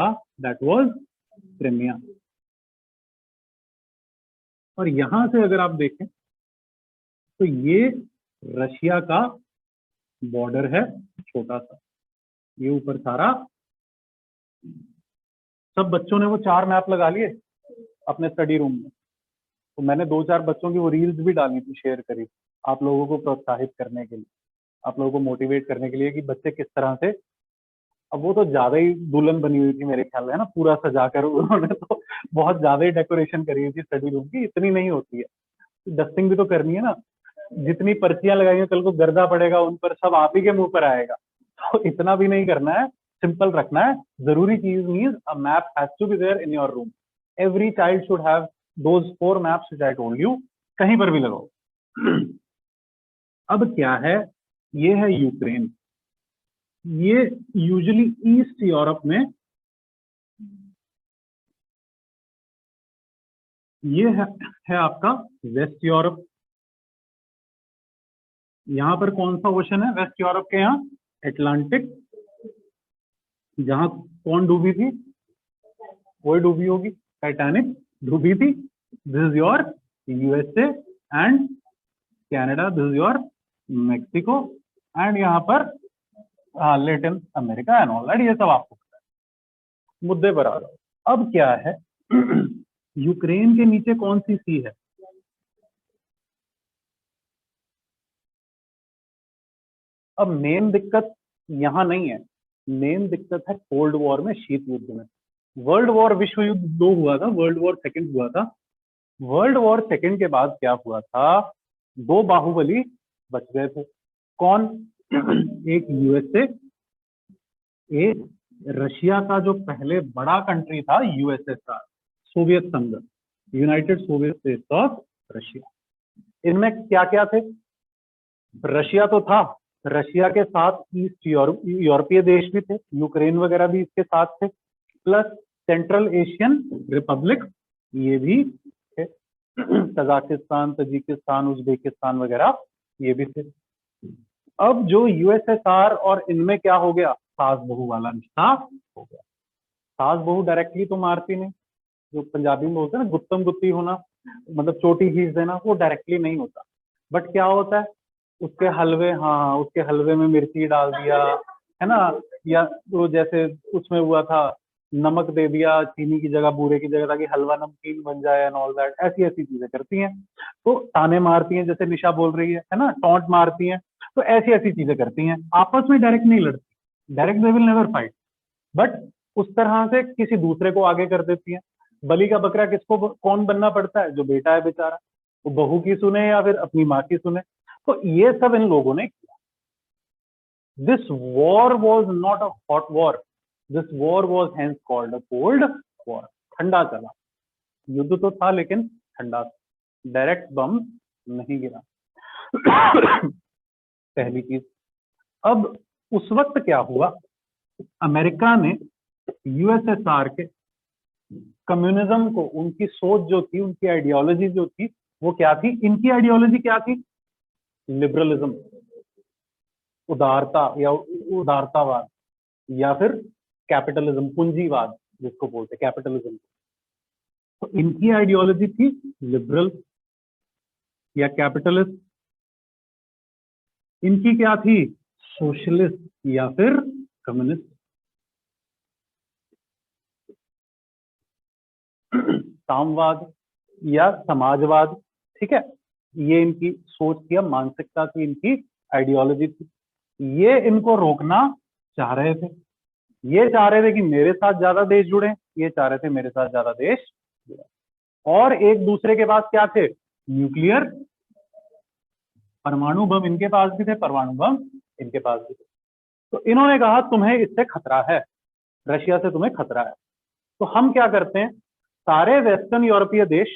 था, that was Crimea. और यहां से अगर आप देखें तो ये रशिया का बॉर्डर है, छोटा सा, ये ऊपर सारा। सब बच्चों ने वो 4 मैप लगा लिए अपने स्टडी रूम में, तो मैंने 2-4 बच्चों की वो रील्स भी डाली थी, शेयर करी, आप लोगों को प्रोत्साहित करने के लिए, आप लोगों को मोटिवेट करने के लिए कि बच्चे किस तरह से। अब वो तो ज्यादा ही दुल्हन बनी हुई थी मेरे ख्याल में, है ना, पूरा सजाकर उन्होंने तो बहुत ज्यादा ही डेकोरेशन करी हुई थी स्टडी रूम की, इतनी नहीं होती है, डस्टिंग भी तो करनी है ना, जितनी पर्चियां लगाई कल को गर्दा पड़ेगा उन पर, सब आप ही के मुंह पर आएगा, तो इतना भी नहीं करना है, सिंपल रखना है। जरूरी चीज means a map has to be there in your room, every child should have those 4 maps which I told you, कहीं पर भी लगाओ। अब क्या है, ये है यूक्रेन, ये यूजुअली ईस्ट यूरोप में, ये है आपका वेस्ट यूरोप। यहां पर कौन सा ओशन है वेस्ट यूरोप के, यहाँ अटलांटिक, जहां कौन डूबी थी, वही डूबी होगी, टाइटैनिक डूबी थी। This is your USA and Canada, this is your Mexico, and यहाँ पर Latin America and all that, ये सब आपको पता है। मुद्दे पर आ रहा हूं, अब क्या है, यूक्रेन के नीचे कौन सी सी है, अब मेन दिक्कत यहां नहीं है, मेन दिक्कत है कोल्ड वॉर में, शीत युद्ध में। वर्ल्ड वॉर, विश्व युद्ध 2 हुआ था, वर्ल्ड वॉर सेकंड हुआ था। वर्ल्ड वॉर सेकंड के बाद क्या हुआ था, 2 बाहुबली बच गए थे। कौन, एक यूएसए, एक रशिया का जो पहले बड़ा कंट्री था यूएसएसआर, सोवियत संघ, United Soviet states of Russia. इनमें क्या क्या थे, रशिया तो था, रशिया के साथ ईस्ट यूरोपीय देश भी थे, यूक्रेन वगैरह भी इसके साथ थे, प्लस सेंट्रल एशियन रिपब्लिक ये भी थे, कजाकिस्तान, तजिकिस्तान, उज्बेकिस्तान वगैरह ये भी थे। अब जो यूएसएसआर और इनमें क्या हो गया, सास बहू वाला रिश्ता हो गया। सास बहू डायरेक्टली तो मारती नहीं, जो पंजाबी में बोलते हैं ना गुत्तम गुत्ती होना, मतलब चोटी खींच देना, वो डायरेक्टली नहीं होता, बट क्या होता है, उसके हलवे, हाँ उसके हलवे में मिर्ची डाल दिया, है ना, या तो जैसे उसमें हुआ था, नमक दे दिया चीनी की जगह, बूरे की जगह, ताकि हलवा नमकीन बन जाए एंड ऑल दैट, ऐसी ऐसी चीजें करती हैं। तो ताने मारती हैं, जैसे निशा बोल रही है ना, टॉन्ट मारती हैं, तो ऐसी ऐसी चीजें करती हैं, आपस में डायरेक्ट नहीं लड़ती, direct they will never fight, but उस तरह से किसी दूसरे को आगे कर देती हैं। बलि का बकरा किसको कौन बनना पड़ता है, जो बेटा है बेचारा, वो बहू की सुने या फिर अपनी माँ की सुने, तो ये सब इन लोगों ने किया। This war was not a hot war, this war was hence called a cold war, ठंडा चला, युद्ध तो था लेकिन ठंडा, डायरेक्ट बम नहीं गिरा। पहली चीज। अब उस वक्त क्या हुआ, अमेरिका ने यूएसएसआर के कम्युनिज्म को, उनकी सोच जो थी, उनकी आइडियोलॉजी जो थी, वो क्या थी, इनकी आइडियोलॉजी क्या थी, लिबरलिज्म, उदारता या उदारतावाद, या फिर कैपिटलिज्म, पूंजीवाद जिसको बोलते कैपिटलिज्म। तो इनकी आइडियोलॉजी थी लिबरल या कैपिटलिस्ट, इनकी क्या थी, सोशलिस्ट या फिर कम्युनिस्ट। सामवाद या समाजवाद, ठीक है, ये इनकी सोच थी, मानसिकता की, इनकी आइडियोलॉजी थी। ये इनको रोकना चाह रहे थे, ये चाह रहे थे कि मेरे साथ ज्यादा देश जुड़े, ये चाह रहे थे मेरे साथ ज्यादा देश जुड़े, और एक दूसरे के पास क्या थे, न्यूक्लियर, परमाणु बम इनके पास भी थे, परमाणु बम इनके पास भी थे। तो इन्होंने कहा तुम्हें इससे खतरा है, रशिया से तुम्हें खतरा है, तो हम क्या करते हैं, सारे वेस्टर्न यूरोपीय देश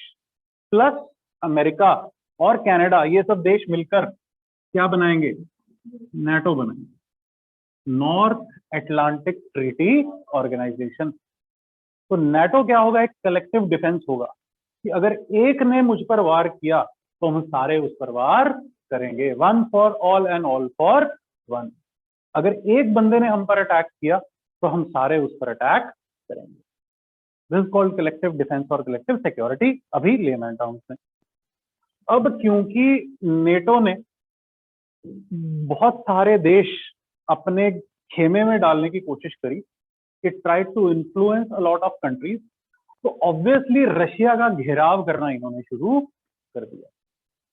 प्लस अमेरिका और कनाडा, ये सब देश मिलकर क्या बनाएंगे, नाटो बनाएंगे, नॉर्थ अटलांटिक ट्रीटी ऑर्गेनाइजेशन। तो नाटो क्या होगा, एक कलेक्टिव डिफेंस होगा, कि अगर एक ने मुझ पर वार किया तो हम सारे उस पर वार करेंगे, one for all and all for one. अगर एक बंदे ने हम पर अटैक किया तो हम सारे उस पर अटैक करेंगे। दिस कॉल्ड कलेक्टिव डिफेंस और कलेक्टिव सिक्योरिटी, अभी लेमैन टर्म्स में। अब क्योंकि नेटो ने बहुत सारे देश अपने खेमे में डालने की कोशिश करी, it tried to influence a lot of countries, तो ऑब्वियसली रशिया का घेराव करना इन्होंने शुरू कर दिया।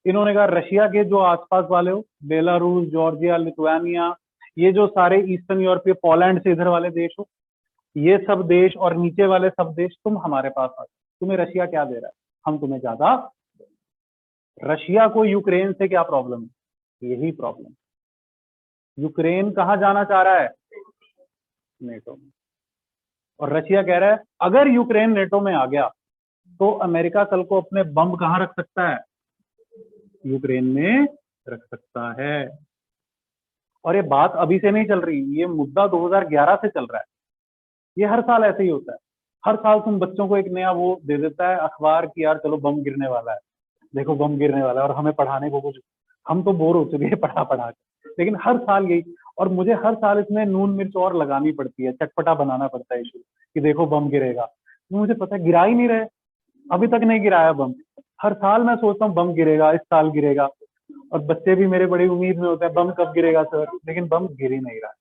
इन्होंने कहा रशिया के जो आसपास वाले हो, बेलारूस, जॉर्जिया, लिथुआनिया, ये जो सारे ईस्टर्न यूरोपीय, पोलैंड से इधर वाले देश हो, ये सब देश और नीचे वाले सब देश तुम हमारे पास आ, तुम्हें रशिया क्या दे रहा है, हम तुम्हें ज्यादा। रशिया को यूक्रेन से क्या प्रॉब्लम है, यही प्रॉब्लम। यूक्रेन कहां जाना चाह रहा है, नेटो में, और रशिया कह रहा है अगर यूक्रेन नेटो में आ गया तो अमेरिका कल को अपने बम कहां रख सकता है, यूक्रेन में रख सकता है। और ये बात अभी से नहीं चल रही, ये मुद्दा 2011 से चल रहा है। ये हर साल ऐसे ही होता है, हर साल तुम बच्चों को एक नया वो दे देता है अखबार की, यार चलो बम गिरने वाला है, देखो बम गिरने वाला है, और हमें पढ़ाने को कुछ, हम तो बोर हो चुके हैं पढ़ा पढ़ा के, लेकिन हर साल यही। और मुझे हर साल इसमें नून मिर्च और लगानी पड़ती है, चटपटा बनाना पड़ता है इशू कि देखो बम गिरेगा। तो मुझे पता है गिरा ही नहीं रहे, अभी तक नहीं गिराया बम। हर साल मैं सोचता हूँ बम गिरेगा, इस साल गिरेगा, और बच्चे भी मेरे बड़ी उम्मीद में होते हैं बम कब गिरेगा सर, लेकिन बम गिर ही नहीं रहा।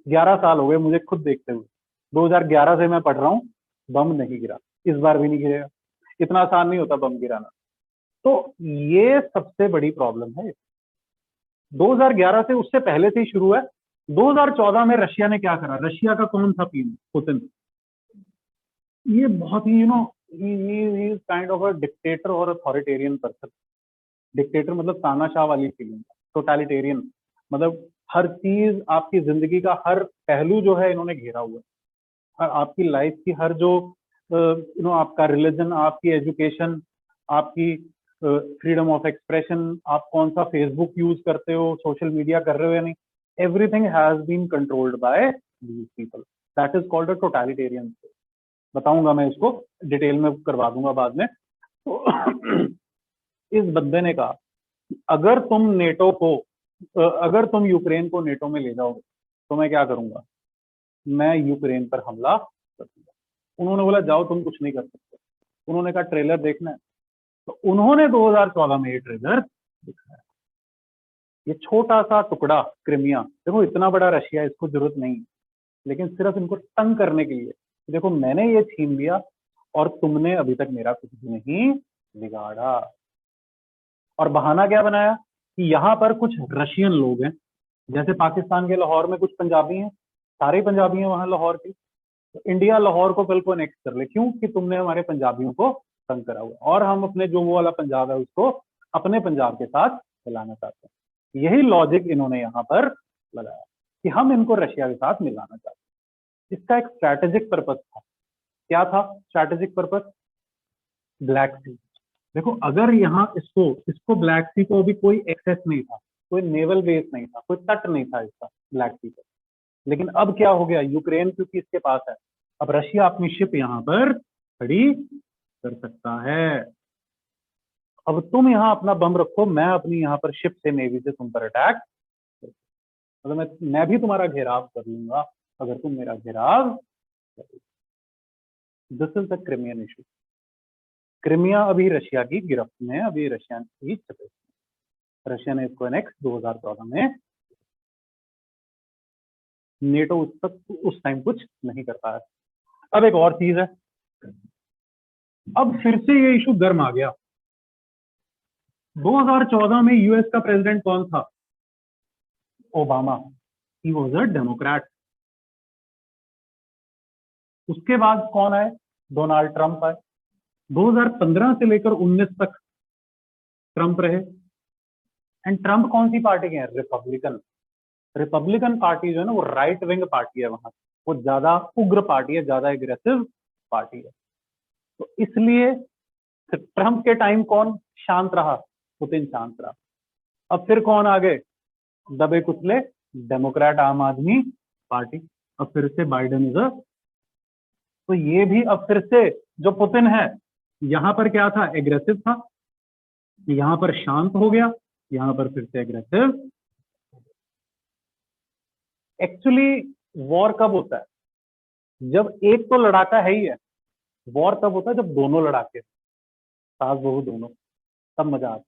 11 साल हो गए मुझे खुद देखते हुए, 2011 से मैं पढ़ रहा हूँ, बम नहीं गिरा, इस बार भी नहीं गिरेगा। इतना आसान नहीं होता बम गिराना। तो ये सबसे बड़ी प्रॉब्लम है। 2011 से, उससे पहले से ही शुरू है। 2014 में रशिया ने क्या करा, रशिया का कौन था पीएम, पुतिन। ये बहुत ही he is kind of a dictator और अथॉरिटेरियन पर्सन। डिक्टेटर मतलब तानाशाह वाली फीलिंग, टोटलिटेरियन मतलब हर चीज, आपकी जिंदगी का हर पहलू जो है इन्होंने घेरा हुआ है। आपकी लाइफ की हर जो आपका रिलीजन, आपकी एजुकेशन, आपकी फ्रीडम ऑफ एक्सप्रेशन, आप कौन सा फेसबुक यूज करते हो, सोशल मीडिया कर रहे हो या नहीं, everything has been controlled by these people. That is called a totalitarian. बताऊंगा मैं इसको, डिटेल में करवा दूंगा बाद में। तो इस बंदे ने कहा अगर तुम नेटो को, अगर तुम यूक्रेन को नेटो में ले जाओगे तो मैं क्या करूंगा, मैं यूक्रेन पर हमला कर दूंगा। उन्होंने बोला जाओ, तुम कुछ नहीं कर सकते। उन्होंने कहा ट्रेलर देखना है, तो उन्होंने 2014 में ये ट्रेलर दिखाया। ये छोटा सा टुकड़ा क्रिमिया, देखो इतना बड़ा रशिया, इसको जरूरत नहीं, लेकिन सिर्फ इनको तंग करने के लिए, देखो मैंने ये छीन लिया और तुमने अभी तक मेरा कुछ भी नहीं बिगाड़ा। और बहाना क्या बनाया कि यहाँ पर कुछ रशियन लोग हैं, जैसे पाकिस्तान के लाहौर में कुछ पंजाबी हैं, सारे पंजाबी हैं वहां लाहौर के, तो इंडिया लाहौर को कल को नेक्स्ट कर ले, क्यों कि तुमने हमारे पंजाबियों को तंग करा हुआ, और हम अपने जो वो वाला पंजाब है उसको अपने पंजाब के साथ मिलाना चाहते हैं। यही लॉजिक इन्होंने यहाँ पर लगाया कि हम इनको रशिया के साथ मिलाना चाहते हैं। इसका एक स्ट्रैटेजिक पर्पस था। क्या था स्ट्रैटेजिक पर्पस, ब्लैक सी। देखो अगर यहाँ इसको इसको ब्लैक सी को भी कोई एक्सेस नहीं था, कोई नेवल बेस नहीं था, कोई तट नहीं था इसका ब्लैक सी पर, लेकिन अब क्या हो गया, यूक्रेन क्योंकि इसके पास है, अब रशिया अपनी शिप यहाँ पर खड़ी कर सकता है। अब तुम यहाँ अपना बम रखो, मैं अपनी यहाँ पर शिप से, नेवी से तुम पर अटैक, मतलब मैं भी तुम्हारा घेराव कर लूंगा अगर तुम मेरा घेराव। This is the Crimean issue. Crimea अभी रशिया की गिरफ्त में है, अभी रशिया की चपेट में। रशिया ने इसको एनेक्स 2014 में, नेटो उस तक उस टाइम कुछ नहीं कर पाया। अब एक और चीज है, अब फिर से ये इशू गर्म आ गया। 2014 में यूएस का प्रेसिडेंट कौन था, Obama. He was a Democrat. उसके बाद कौन आए, डोनाल्ड ट्रंप आए। 2015 से लेकर 19 तक ट्रंप रहे। एंड ट्रंप कौन सी पार्टी के हैं, रिपब्लिकन। रिपब्लिकन पार्टी जो है ना वो राइट विंग पार्टी है, वहां वो ज्यादा उग्र पार्टी है, ज्यादा एग्रेसिव पार्टी है। तो इसलिए ट्रंप के टाइम कौन शांत रहा, पुतिन शांत रहा। अब फिर कौन आ गए, दबे कुचले डेमोक्रेट, आम आदमी पार्टी। अब फिर से बाइडेन इज, तो ये भी अब फिर से जो पुतिन है, यहां पर क्या था, एग्रेसिव था, यहां पर शांत हो गया, यहां पर फिर से एग्रेसिव। एक्चुअली वॉर कब होता है, जब एक तो लड़ाका है ही है, वॉर तब होता है जब दोनों लड़ाके, सास बहू दोनों, तब मजा आता है।